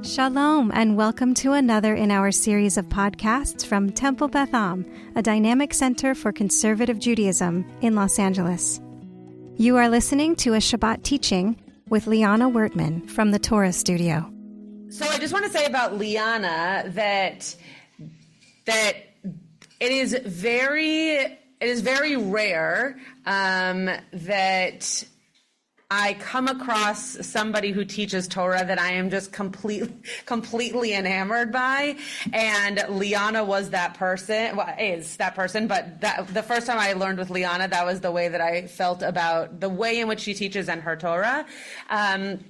Shalom, and welcome to another in our series of podcasts from Temple Beth, a dynamic center for conservative Judaism in Los Angeles. You are listening to a Shabbat teaching with Liana Wertman from the Torah Studio. So I just want to say about Liana that it is very rare that I come across somebody who teaches Torah that I am just completely enamored by, and Liana was that person. Well, is that person? But the first time I learned with Liana, that was the way that I felt about the way in which she teaches and her Torah. And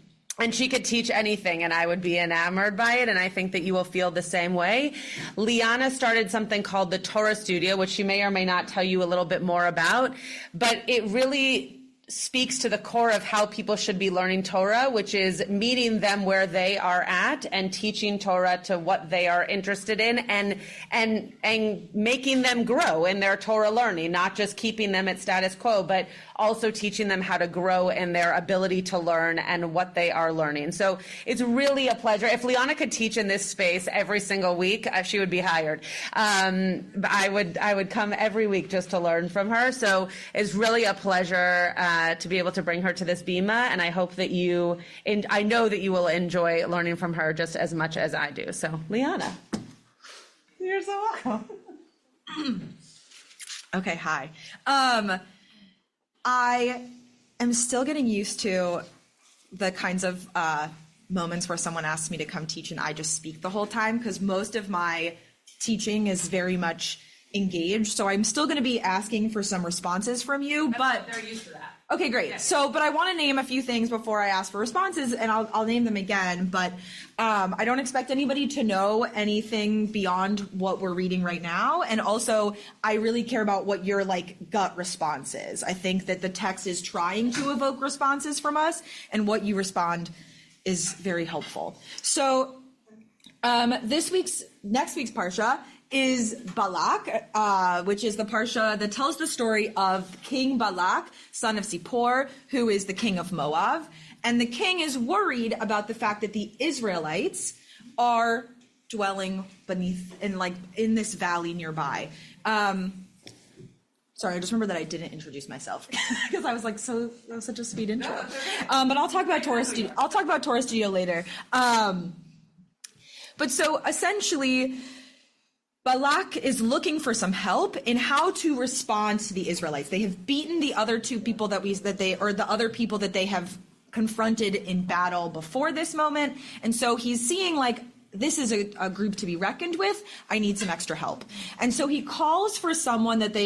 she could teach anything, and I would be enamored by it, and I think that you will feel the same way. Liana started something called the Torah Studio, which she may or may not tell you a little bit more about, but it really speaks to the core of how people should be learning Torah, which is meeting them where they are at and teaching Torah to what they are interested in, and making them grow in their Torah learning, not just keeping them at status quo, but also teaching them how to grow in their ability to learn and what they are learning. So it's really a pleasure. If Liana could teach in this space every single week, she would be hired. I would come every week just to learn from her. So it's really a pleasure to be able to bring her to this bima, and I hope that I know that you will enjoy learning from her just as much as I do. So, Liana. You're so welcome. Okay, hi. I am still getting used to the kinds of moments where someone asks me to come teach and I just speak the whole time, because most of my teaching is very much engaged. So I'm still going to be asking for some responses from you, but they're used to that. Okay, great. Yeah. So, but I want to name a few things before I ask for responses, and I'll name them again, but I don't expect anybody to know anything beyond what we're reading right now. And also, I really care about what your gut response is. I think that the text is trying to evoke responses from us, and what you respond is very helpful. So, next week's Parsha is Balak, which is the Parsha that tells the story of King Balak, son of Zippor, who is the king of Moab. And the king is worried about the fact that the Israelites are dwelling in this valley nearby. Sorry, I just remember that I didn't introduce myself because I was that was such a speed intro. But I'll talk about Torah Studio. I'll talk about Torah Studio later. But so essentially, Balak is looking for some help in how to respond to the Israelites. They have beaten the other two people the other people that they have confronted in battle before this moment. And so he's seeing this is a group to be reckoned with. I need some extra help. And so he calls for someone that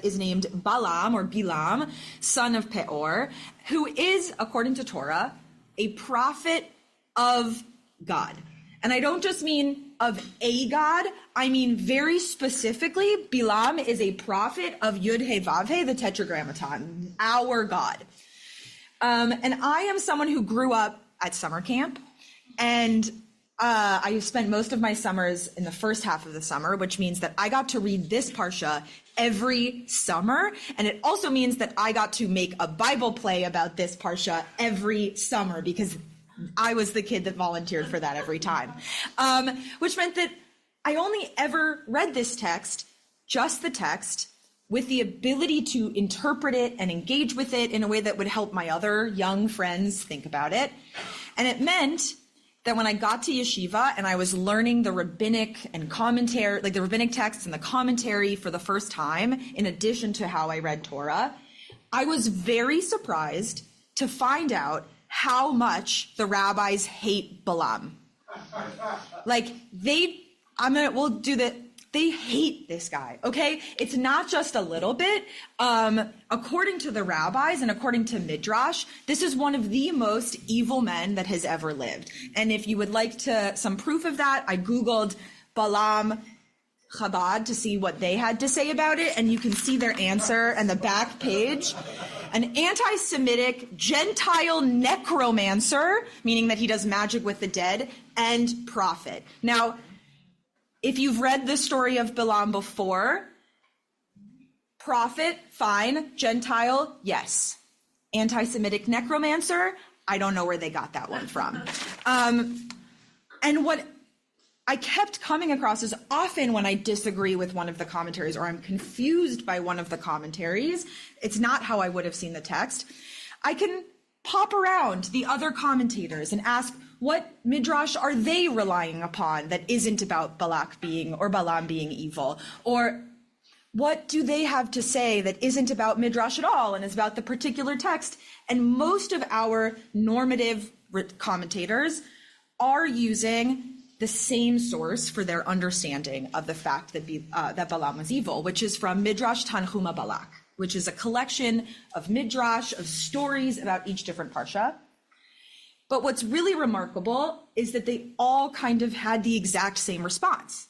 is named Balaam or Balaam, son of Peor, who is, according to Torah, a prophet of God. And I don't just mean of a God, I mean very specifically, Balaam is a prophet of Yud-He-Vav-He, the Tetragrammaton, our God. And I am someone who grew up at summer camp, and I spent most of my summers in the first half of the summer, which means that I got to read this Parsha every summer, and it also means that I got to make a Bible play about this Parsha every summer, because I was the kid that volunteered for that every time, which meant that I only ever read this text, just the text, with the ability to interpret it and engage with it in a way that would help my other young friends think about it. And it meant that when I got to yeshiva and I was learning the rabbinic and commentary, the rabbinic texts and the commentary for the first time, in addition to how I read Torah, I was very surprised to find out how much the rabbis hate Balaam. They hate this guy, okay? It's not just a little bit. According to the rabbis and according to Midrash, this is one of the most evil men that has ever lived. And if you would like some proof of that, I Googled Balaam Chabad to see what they had to say about it, and you can see their answer on the back page. An anti-Semitic Gentile necromancer, meaning that he does magic with the dead, and prophet. Now, if you've read the story of Balaam before, prophet, fine. Gentile, yes. Anti-Semitic necromancer, I don't know where they got that one from. And what I kept coming across is often when I disagree with one of the commentaries or I'm confused by one of the commentaries, it's not how I would have seen the text, I can pop around the other commentators and ask, what midrash are they relying upon that isn't about Balak being or Balaam being evil? Or what do they have to say that isn't about midrash at all and is about the particular text? And most of our normative commentators are using the same source for their understanding of the fact that that Balaam was evil, which is from Midrash Tanhuma Balak, which is a collection of midrash, of stories about each different parsha. But what's really remarkable is that they all kind of had the exact same response,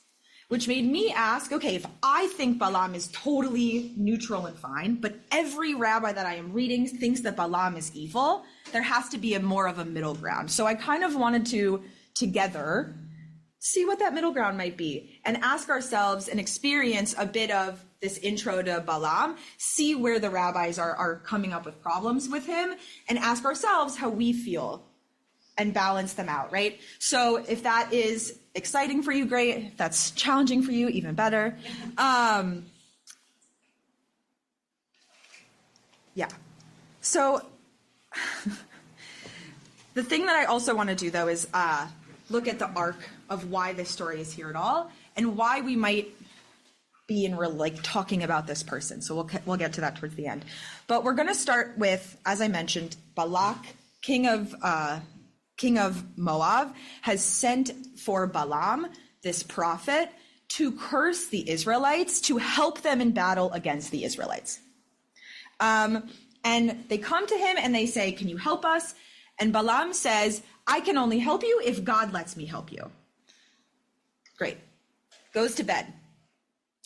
which made me ask, okay, if I think Balaam is totally neutral and fine, but every rabbi that I am reading thinks that Balaam is evil, there has to be more of a middle ground. So I kind of wanted to, together, see what that middle ground might be and ask ourselves and experience a bit of this intro to Balaam, see where the rabbis are coming up with problems with him, and ask ourselves how we feel and balance them out, right? So if that is exciting for you, great. If that's challenging for you, even better. Yeah. So the thing that I also want to do, though, is look at the arc of why this story is here at all and why we might be in talking about this person. So we'll get to that towards the end. But we're going to start with, as I mentioned, Balak, king of Moab, has sent for Balaam, this prophet, to curse the Israelites, to help them in battle against the Israelites. And they come to him and they say, can you help us? And Balaam says, I can only help you if God lets me help you. Great. Goes to bed.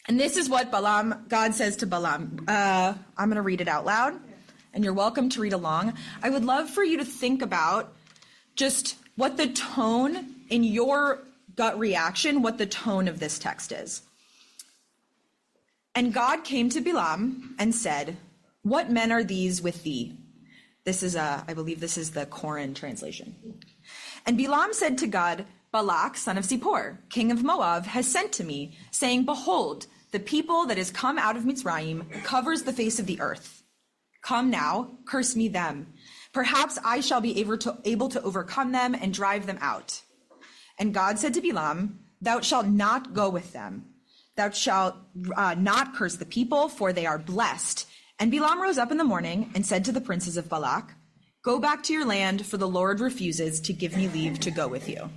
And this is what God says to Balaam. I'm going to read it out loud, and you're welcome to read along. I would love for you to think about just what the tone in your gut reaction, what the tone of this text is. And God came to Balaam and said, what men are these with thee? This is, I believe this is the Koran translation. And Balaam said to God, Balak, son of Zippor, king of Moab, has sent to me, saying, behold, the people that is come out of Mitzrayim covers the face of the earth. Come now, curse me them. Perhaps I shall be able to overcome them and drive them out. And God said to Balaam, thou shalt not go with them. Thou shalt not curse the people, for they are blessed. And Balaam rose up in the morning and said to the princes of Balak, go back to your land, for the Lord refuses to give me leave to go with you.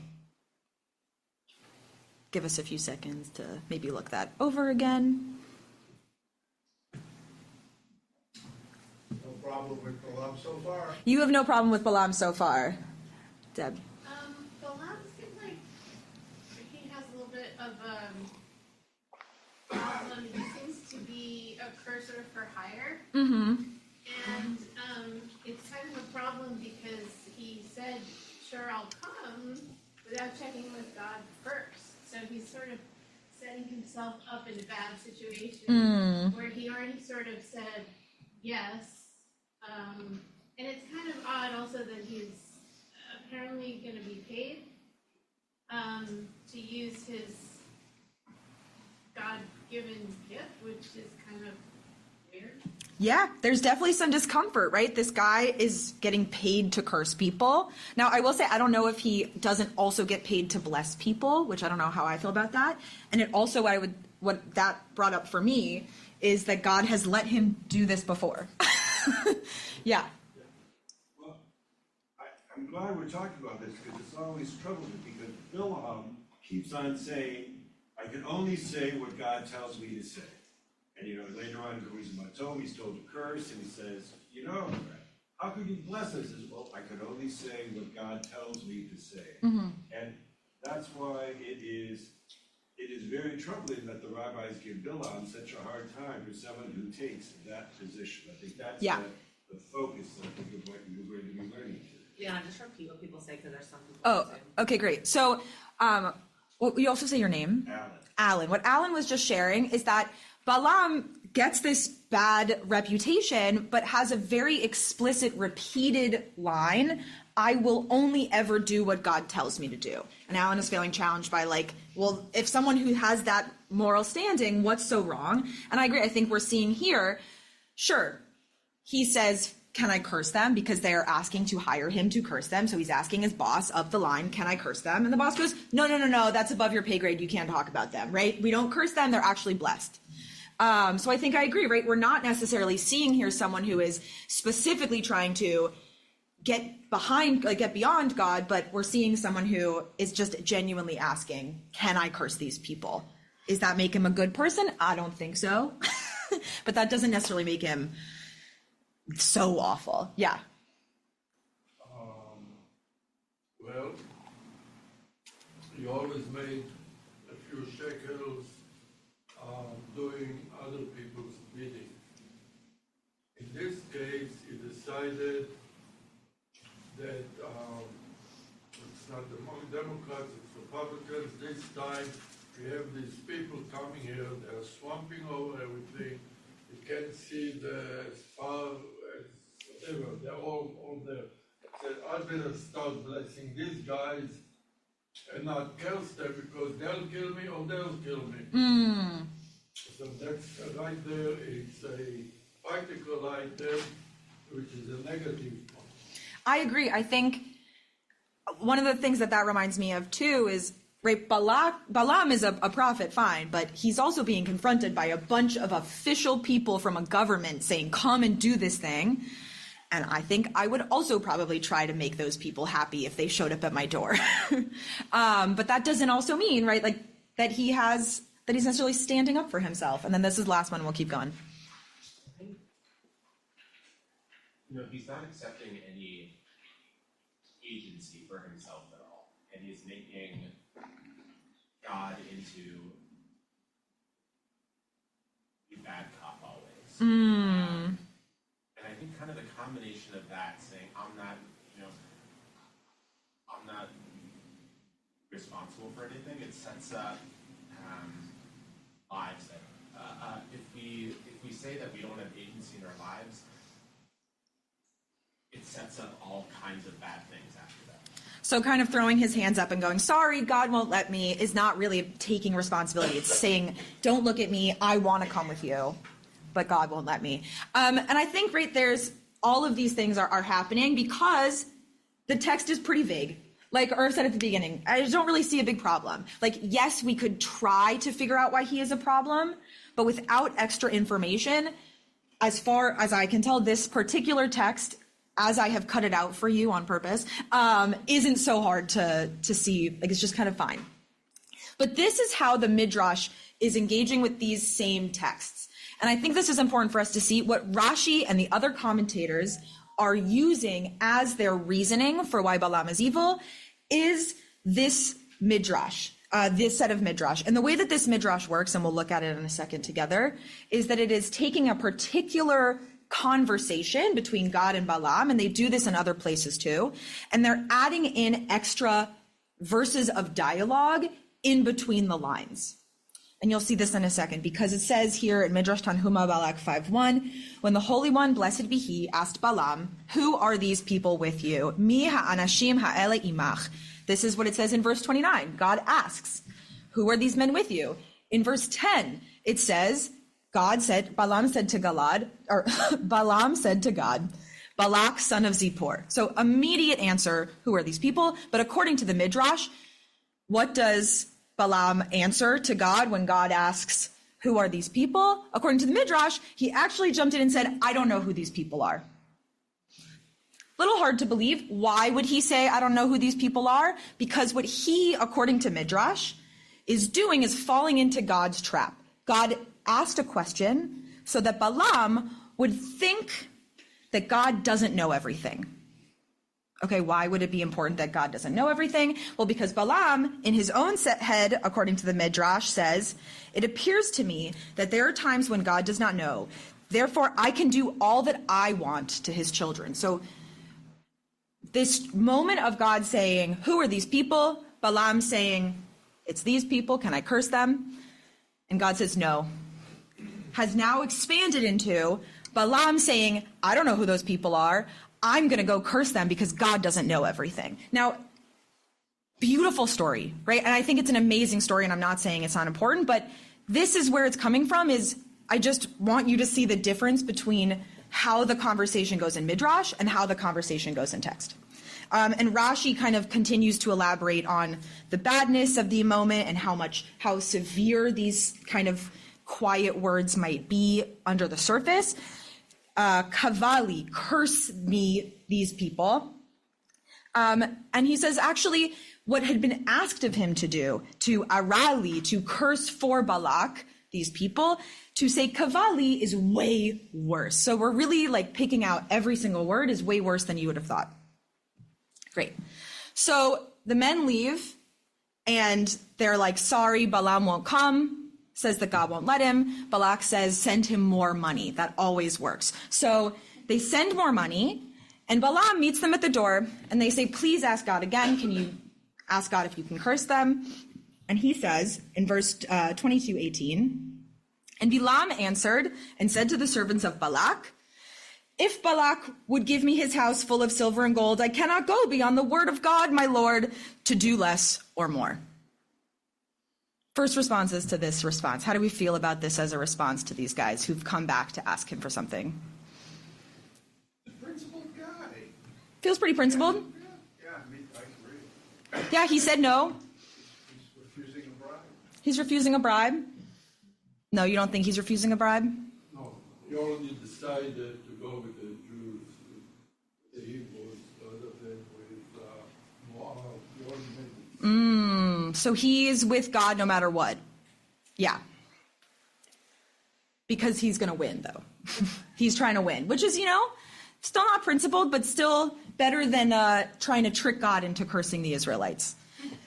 Give us a few seconds to maybe look that over again. No problem with Balaam so far. You have no problem with Balaam so far. Deb. Balaam seems like he has a little bit of problem. He seems to be a cursor for hire. Mm-hmm. And it's kind of a problem because he said, sure, I'll come, without checking with God first. So he's sort of setting himself up in a bad situation where he already sort of said yes. And it's kind of odd also that he's apparently going to be paid to use his God-given gift, which is kind of weird. Yeah, there's definitely some discomfort, right? This guy is getting paid to curse people. Now, I will say, I don't know if he doesn't also get paid to bless people, which I don't know how I feel about that. And it also, what that brought up for me is that God has let him do this before. Yeah. Well, I'm glad we're talking about this because it's always trouble because Balaam keeps on saying, I can only say what God tells me to say. And, later on in Louisa Matom, he's told to curse, and he says, how could you bless us? He says, well, I can only say what God tells me to say. Mm-hmm. And that's why it is very troubling that the rabbis give Balaam such a hard time for someone who takes that position. I think that's the focus, I think, of what you're going to be learning today. Liana, just repeat what people say because there's some people. Oh, okay, great. So, you also say your name? Alan. Alan. What Alan was just sharing is that Balaam gets this bad reputation, but has a very explicit, repeated line, I will only ever do what God tells me to do. And Alan is feeling challenged by like, well, if someone who has that moral standing, what's so wrong? And I agree. I think we're seeing here, sure, he says, can I curse them? Because they are asking to hire him to curse them. So he's asking his boss up the line, can I curse them? And the boss goes, no, that's above your pay grade. You can't talk about them, right? We don't curse them. They're actually blessed. So I think I agree, right? We're not necessarily seeing here someone who is specifically trying to get beyond God, but we're seeing someone who is just genuinely asking, can I curse these people? Does that make him a good person? I don't think so. But that doesn't necessarily make him so awful. Yeah. Well, he always made a few shekels doing other people's bidding. In this case, he decided that it's not the Democrats, it's Republicans. This time we have these people coming here, they're swamping over everything. You can't see as far as whatever, they're all there. Said, I'd better start blessing these guys and not curse them because they'll kill me or they'll kill me. So that's right there, it's a practical item, which is a negative one. I agree. I think one of the things that reminds me of too is, right, Balaam is a prophet, fine, but he's also being confronted by a bunch of official people from a government saying, come and do this thing. And I think I would also probably try to make those people happy if they showed up at my door. But that doesn't also mean, right, like that he's necessarily standing up for himself. And then this is the last one, we'll keep going. He's not accepting any agency for himself at all. And he's making God into a bad cop always. And I think kind of the combination of that, saying, I'm not responsible for anything, it sets up lives that, if we say that we don't have agency in our lives, it sets up all kinds of bad things after that. So kind of throwing his hands up and going, sorry, God won't let me, is not really taking responsibility. It's saying, don't look at me, I want to come with you, but God won't let me. And I think, right, there's all of these things are happening because the text is pretty vague. Like Irv said at the beginning, I don't really see a big problem. Like, yes, we could try to figure out why he is a problem, but without extra information, as far as I can tell, this particular text, as I have cut it out for you on purpose, isn't so hard to see. Like, it's just kind of fine. But this is how the Midrash is engaging with these same texts. And I think this is important for us to see what Rashi and the other commentators are using as their reasoning for why Balaam is evil is this Midrash, this set of Midrash. And the way that this Midrash works, and we'll look at it in a second together, is that it is taking a particular conversation between God and Balaam, and they do this in other places too, and they're adding in extra verses of dialogue in between the lines. And you'll see this in a second, because it says here in Midrash Tanhuma Balak 5:1, when the Holy One, blessed be he, asked Balaam, who are these people with you? Mi ha'anashim ha'ele imach. This is what it says in verse 29. God asks, who are these men with you? In verse 10, it says, Balaam said to God, Balak, son of Zippor. So immediate answer, who are these people? But according to the Midrash, what does Balaam answer to God when God asks, who are these people? According to the Midrash, he actually jumped in and said, I don't know who these people are. Little hard to believe. Why would he say, I don't know who these people are? Because what he, according to Midrash, is doing is falling into God's trap. God asked a question so that Balaam would think that God doesn't know everything. Okay, why would it be important that God doesn't know everything? Well, because Balaam, in his own head, according to the Midrash, says, it appears to me that there are times when God does not know. Therefore, I can do all that I want to his children. So this moment of God saying, who are these people? Balaam saying, it's these people. Can I curse them? And God says, no. has now expanded into Balaam saying, I don't know who those people are. I'm going to go curse them because God doesn't know everything. Now, beautiful story, right? And I think it's an amazing story, and I'm not saying it's not important, but this is where it's coming from. Is I just want you to see the difference between how the conversation goes in Midrash and how the conversation goes in text. And Rashi kind of continues to elaborate on the badness of the moment and how severe these kind of quiet words might be under the surface. Kavali, curse me, these people. And he says, actually, what had been asked of him to do, to arali, to curse for Balak, these people, to say kavali is way worse. So we're really like picking out every single word is way worse than you would have thought. Great. So the men leave and they're like, sorry, Balaam won't come, says that God won't let him. Balak says, send him more money. That always works. So they send more money and Balaam meets them at the door and they say, please ask God again. Can you ask God if you can curse them? And he says in verse 22:18, and Balaam answered and said to the servants of Balak, if Balak would give me his house full of silver and gold, I cannot go beyond the word of God, my Lord, to do less or more. First responses to this response. How do we feel about this as a response to these guys who've come back to ask him for something? The principled guy. Feels pretty principled. Yeah, I mean, I agree. Yeah, he said no. He's refusing a bribe. He's refusing a bribe. No, you don't think he's refusing a bribe? No, he already decided to go with the Jews, the Hebrews, rather than with Moab. He already made it. So he is with God no matter what. Yeah. Because he's going to win, though. He's trying to win, which is, still not principled, but still better than trying to trick God into cursing the Israelites.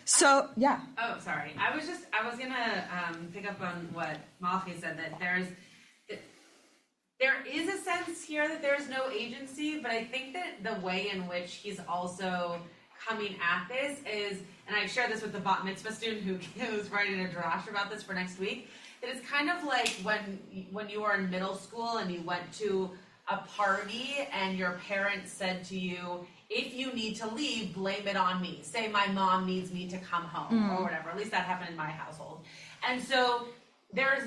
So, yeah. Oh, sorry. I was gonna pick up on what Malachi said, that there is a sense here that there's no agency, but I think that the way in which he's also coming at this is, and I shared this with the bat mitzvah student who was writing a drash about this for next week, that it's kind of like when you were in middle school and you went to a party and your parents said to you, if you need to leave, blame it on me. Say my mom needs me to come home or whatever. At least that happened in my household. And so it's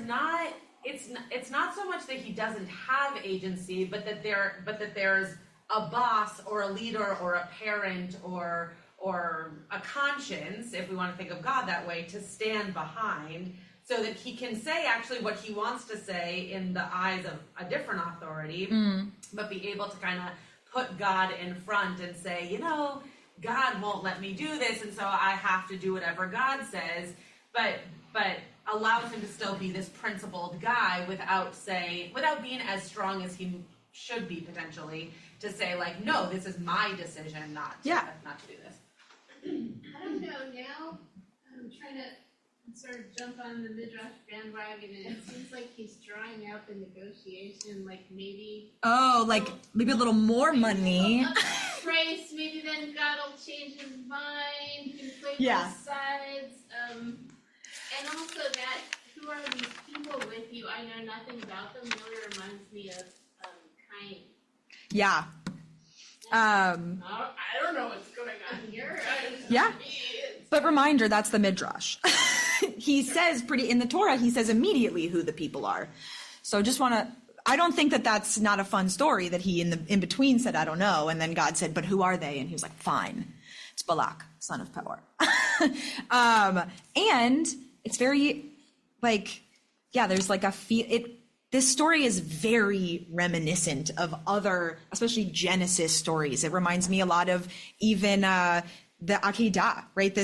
not so much that he doesn't have agency, but that there's a boss or a leader or a parent or a conscience, if we want to think of God that way, to stand behind, so that he can say actually what he wants to say in the eyes of a different authority, but be able to kind of put God in front and say, God won't let me do this, and so I have to do whatever God says, but allows him to still be this principled guy without being as strong as he should be potentially, to say like, no, this is my decision not to do this. I don't know, now I'm trying to sort of jump on the Midrash bandwagon, and it seems like he's drawing out the negotiation, like maybe... Oh, like maybe a little more money. Price, maybe then God will change his mind, he can play both sides. And also that, who are these people with you? I know nothing about them. It really reminds me of Cain. Yeah. I don't know what's going on here. Yeah. But reminder, that's the Midrash. He says in the Torah, he says immediately who the people are. So just I don't think that that's not a fun story that he in between said, I don't know. And then God said, but who are they? And he was like, fine. It's Balak, son of Peor. And it's very there's like this story is very reminiscent of other, especially Genesis stories. It reminds me a lot of even the Akedah, right?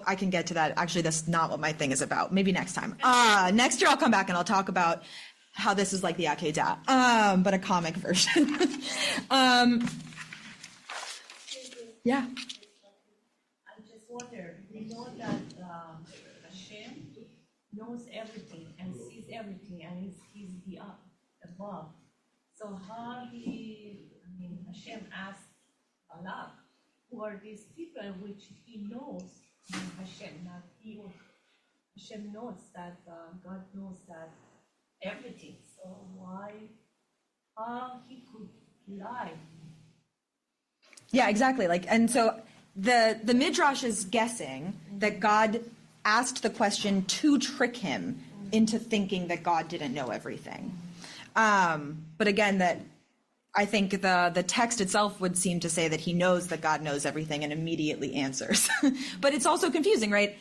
I can get to that. Actually, that's not what my thing is about. Maybe next time. Next year I'll come back and I'll talk about how this is like the Akedah, but a comic version. Yeah. I just wonder, we know that Hashem knows everything and sees everything, and he's the above. So how Hashem asked Balak, who are these people which he knows, Hashem, not he. Hashem knows that, God knows that everything. So why, how he could lie? Yeah, exactly. And so the Midrash is guessing that God asked the question to trick him into thinking that God didn't know everything. But again, that I think the text itself would seem to say that he knows that God knows everything and immediately answers. But it's also confusing, right?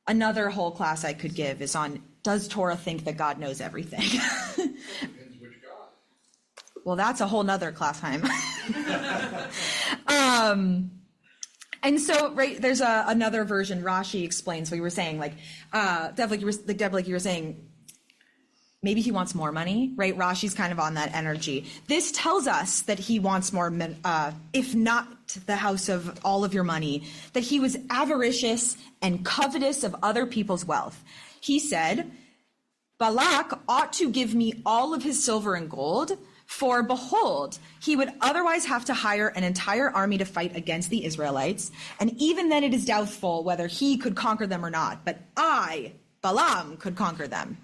Another whole class I could give is on, does Torah think that God knows everything? Depends which God. Well, that's a whole nother class time. And so, right, there's another version. Rashi explains what you were saying, Deb, like you were saying, maybe he wants more money, right? Rashi's kind of on that energy. This tells us that he wants more, if not the house of all of your money, that he was avaricious and covetous of other people's wealth. He said, Balak ought to give me all of his silver and gold, for behold, he would otherwise have to hire an entire army to fight against the Israelites, and even then it is doubtful whether he could conquer them or not. But I, Balaam, could conquer them.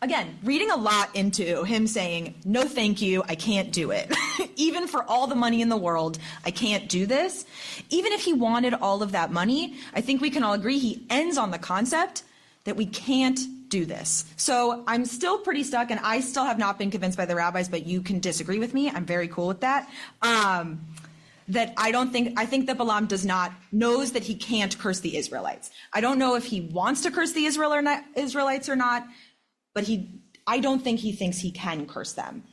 Again, reading a lot into him saying, no thank you, I can't do it. Even for all the money in the world, I can't do this. Even if he wanted all of that money, I think we can all agree he ends on the concept that we can't do this. So I'm still pretty stuck, and I still have not been convinced by the rabbis, but you can disagree with me. I'm very cool with that. That I think that Balaam knows that he can't curse the Israelites. I don't know if he wants to curse the Israelites or not, but I don't think he thinks he can curse them.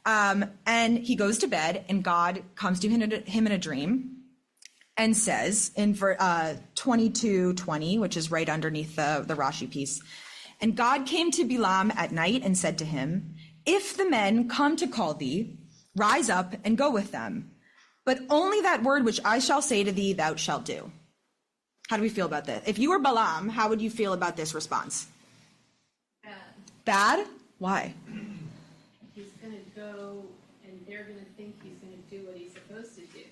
And he goes to bed, and God comes to him in a dream and says in 22:20, which is right underneath the Rashi piece, and God came to Balaam at night and said to him, if the men come to call thee, rise up and go with them. But only that word which I shall say to thee, thou shalt do. How do we feel about this? If you were Balaam, how would you feel about this response? Bad? Why? He's going to go, and they're going to think he's going to do what he's supposed to do,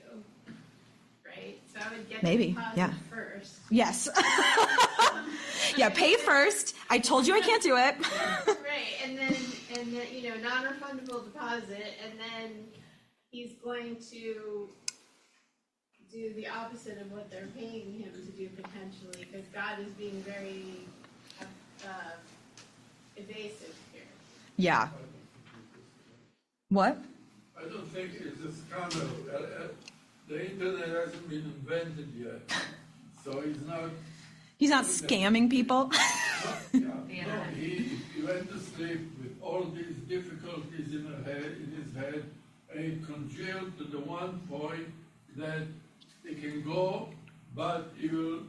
right? So I would get Maybe, the deposit yeah. first. Yes. Yeah, pay first. I told you I can't do it. Right, and then non-refundable deposit, and then he's going to do the opposite of what they're paying him to do potentially, because God is being very evasive here. Yeah. What? I don't think it's a scandal. The internet hasn't been invented yet, so He's not scamming people. He went to sleep with all these difficulties in his head, and he congealed to the one point that he can go, but he will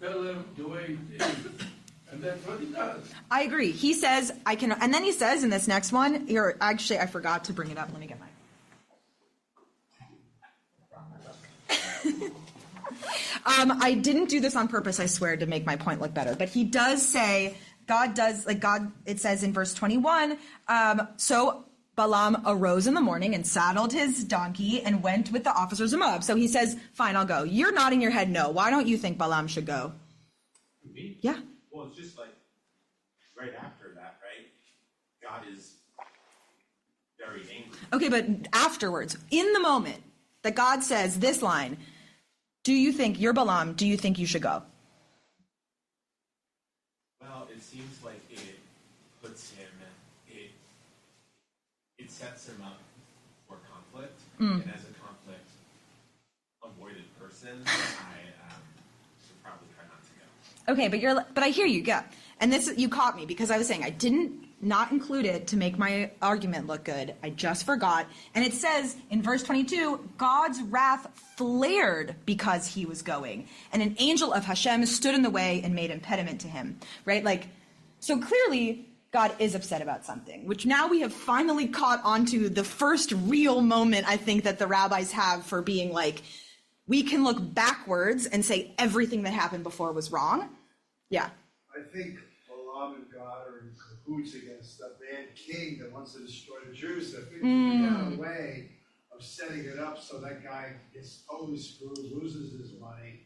tell them the way it is. And that's what he does. I agree. He says, I can, and then he says in this next one, here, actually, I forgot to bring it up. Let me get mine. I didn't do this on purpose, I swear, to make my point look better. But he does say, it says in verse 21, so Balaam arose in the morning and saddled his donkey and went with the officers of Moab. So he says, fine, I'll go. You're nodding your head no. Why don't you think Balaam should go? Me? Yeah. Well, it's just like right after that, right? God is very angry. Okay, but afterwards, in the moment that God says this line, you're Balaam, do you think you should go? Well, it seems like it puts him, it sets him up for conflict. And as a conflict avoided person, I should probably try not to go. Okay, but I hear you, yeah. And this, you caught me because I was saying I didn't not include it to make my argument look good. I just forgot. And it says in verse 22, God's wrath flared because he was going. And an angel of Hashem stood in the way and made impediment to him. Right? So clearly God is upset about something, which now we have finally caught onto the first real moment, I think, that the rabbis have for being like, we can look backwards and say everything that happened before was wrong. Yeah. I think Balaam and God are in cahoots against a bad king that wants to destroy the Jews. So I think they got a way of setting it up so that guy gets totally screwed, loses his money,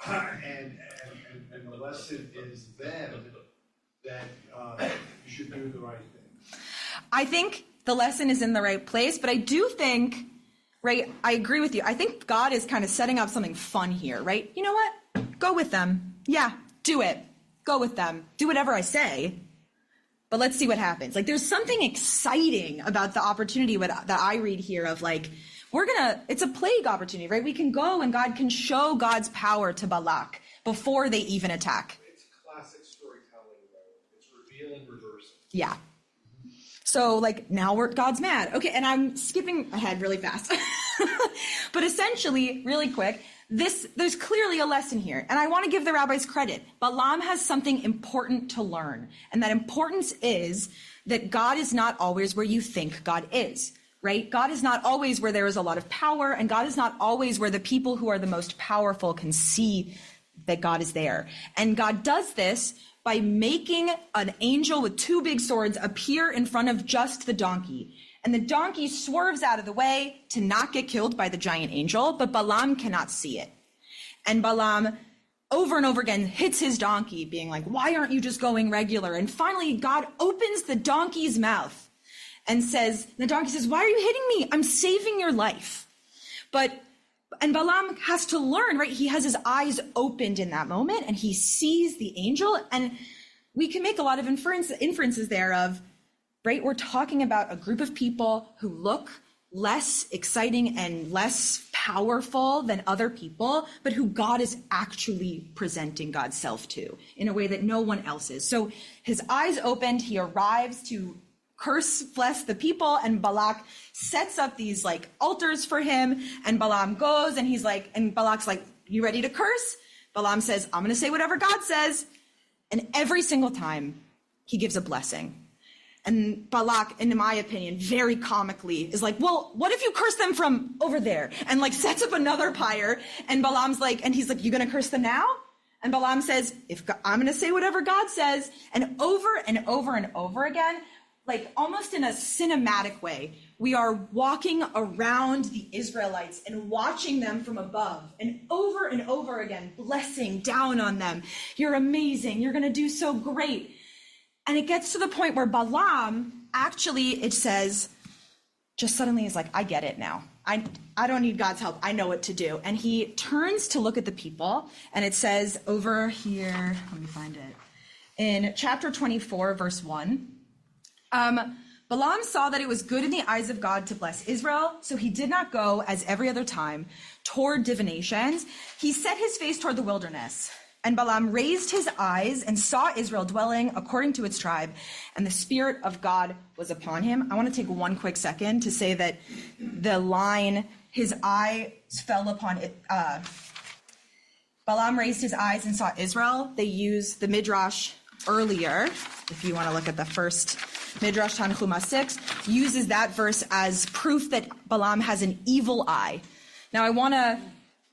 and the lesson is then that you should do the right thing. I think the lesson is in the right place, but I do think, right, I agree with you. I think God is kind of setting up something fun here, right? You know what? Go with them. Yeah, do it. Go with them. Do whatever I say. But let's see what happens. Like, there's something exciting about the opportunity that I read here of like, it's a plague opportunity, right? We can go and God can show God's power to Balak before they even attack. It's classic storytelling, though. It's reveal and reverse. Yeah. So like now God's mad. Okay, and I'm skipping ahead really fast. But essentially, really quick, there's clearly a lesson here. And I want to give the rabbis credit. Balaam has something important to learn. And that importance is that God is not always where you think God is, right? God is not always where there is a lot of power. And God is not always where the people who are the most powerful can see that God is there. And God does this by making an angel with two big swords appear in front of just the donkey. And the donkey swerves out of the way to not get killed by the giant angel, but Balaam cannot see it. And Balaam over and over again hits his donkey, being like, why aren't you just going regular? And finally, God opens the donkey's mouth and the donkey says, why are you hitting me? I'm saving your life. And Balaam has to learn, right? He has his eyes opened in that moment and he sees the angel. And we can make a lot of inferences there of, right? We're talking about a group of people who look less exciting and less powerful than other people, but who God is actually presenting God's self to in a way that no one else is. So his eyes opened, he arrives to bless the people, and Balak sets up these like altars for him, and Balaam goes and Balak's like, you ready to curse? Balaam says, I'm going to say whatever God says. And every single time he gives a blessing. And Balak, in my opinion, very comically is like, well, what if you curse them from over there? And like sets up another pyre. And Balaam's like, and he's like, you going to curse them now? And Balaam says, I'm going to say whatever God says. And over and over and over again, like almost in a cinematic way, we are walking around the Israelites and watching them from above and over again, blessing down on them. You're amazing. You're going to do so great. And it gets to the point where Balaam actually, it says, just suddenly is like, I get it now. I don't need God's help. I know what to do. And he turns to look at the people, and it says over here, let me find it, in chapter 24, verse 1, Balaam saw that it was good in the eyes of God to bless Israel, so he did not go, as every other time, toward divinations. He set his face toward the wilderness. And Balaam raised his eyes and saw Israel dwelling according to its tribe, and the Spirit of God was upon him. I want to take one quick second to say that the line, his eyes fell upon it. Balaam raised his eyes and saw Israel. They use the Midrash earlier, if you want to look at the first Midrash Tanchuma 6, uses that verse as proof that Balaam has an evil eye. Now I want to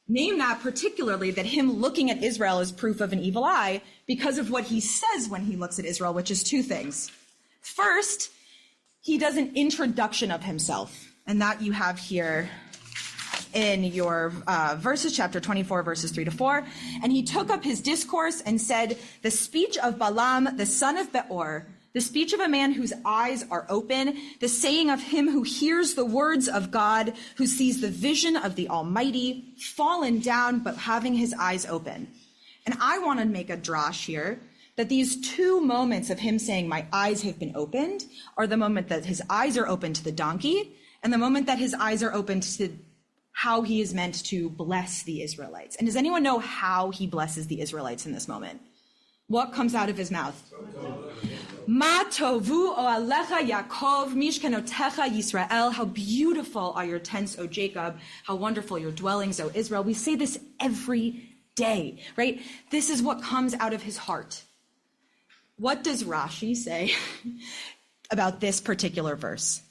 name that particularly, that him looking at Israel is proof of an evil eye, because of what he says when he looks at Israel, which is two things. First, he does an introduction of himself, and that you have here in your verses, chapter 24, verses 3-4. And he took up his discourse and said, the speech of Balaam, the son of Beor, the speech of a man whose eyes are open, the saying of him who hears the words of God, who sees the vision of the Almighty, fallen down, but having his eyes open. And I want to make a drash here, that these two moments of him saying, my eyes have been opened, are the moment that his eyes are open to the donkey, and the moment that his eyes are open to how he is meant to bless the Israelites. And does anyone know how he blesses the Israelites in this moment? What comes out of his mouth? Ma tovu o'alecha Yaakov, mishkenotecha Yisrael. How beautiful are your tents, O Jacob. How wonderful your dwellings, O Israel. We say this every day, right? This is what comes out of his heart. What does Rashi say about this particular verse?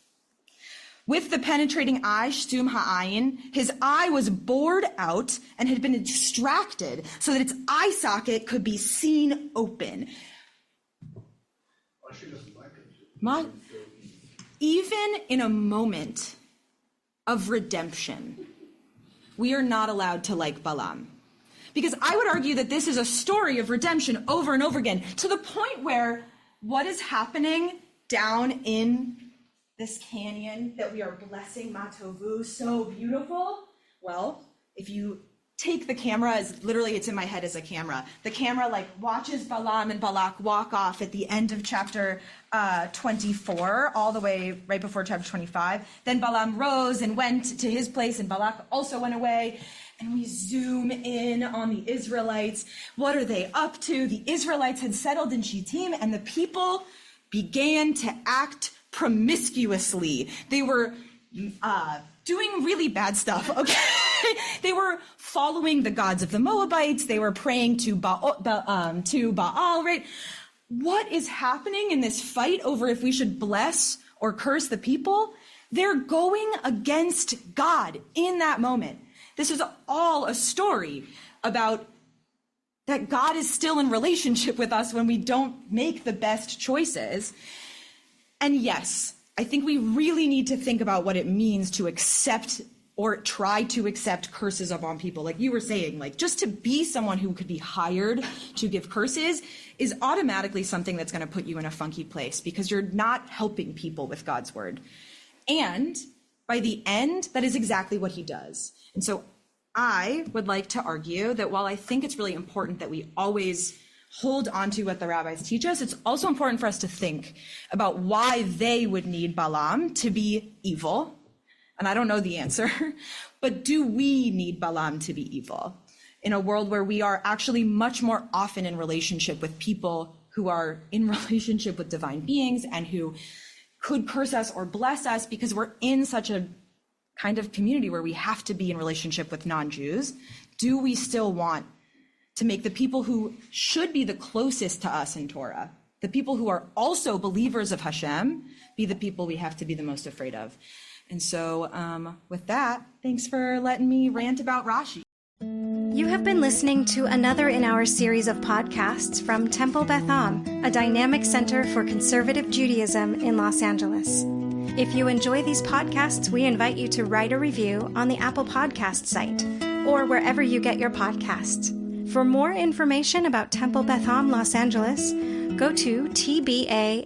With the penetrating eye, shtum ha'ayin, his eye was bored out and had been distracted so that its eye socket could be seen open. Even in a moment of redemption, we are not allowed to like Balaam. Because I would argue that this is a story of redemption over and over again, to the point where what is happening down in this canyon that we are blessing Matovu, so beautiful. Well, if you take the camera, as literally it's in my head as a camera, the camera like watches Balaam and Balak walk off at the end of chapter 24, all the way right before chapter 25. Then Balaam rose and went to his place, and Balak also went away. And we zoom in on the Israelites. What are they up to? The Israelites had settled in Shittim, and the people began to act promiscuously. They were doing really bad stuff, okay? They were following the gods of the Moabites. They were praying to Baal, right? What is happening in this fight over if we should bless or curse the people? They're going against God in that moment. This is all a story about that God is still in relationship with us when we don't make the best choices. And yes, I think we really need to think about what it means to accept or try to accept curses upon people. Like you were saying, like just to be someone who could be hired to give curses is automatically something that's going to put you in a funky place because you're not helping people with God's word. And by the end, that is exactly what he does. And so I would like to argue that while I think it's really important that we always hold on to what the rabbis teach us, it's also important for us to think about why they would need Balaam to be evil. And I don't know the answer, but do we need Balaam to be evil in a world where we are actually much more often in relationship with people who are in relationship with divine beings and who could curse us or bless us because we're in such a kind of community where we have to be in relationship with non-Jews? Do we still want to make the people who should be the closest to us in Torah, the people who are also believers of Hashem, be the people we have to be the most afraid of? And so with that, thanks for letting me rant about Rashi. You have been listening to another in our series of podcasts from Temple Beth Am, a dynamic center for conservative Judaism in Los Angeles. If you enjoy these podcasts, we invite you to write a review on the Apple Podcast site or wherever you get your podcasts. For more information about Temple Beth Am Los Angeles, go to tbala.org.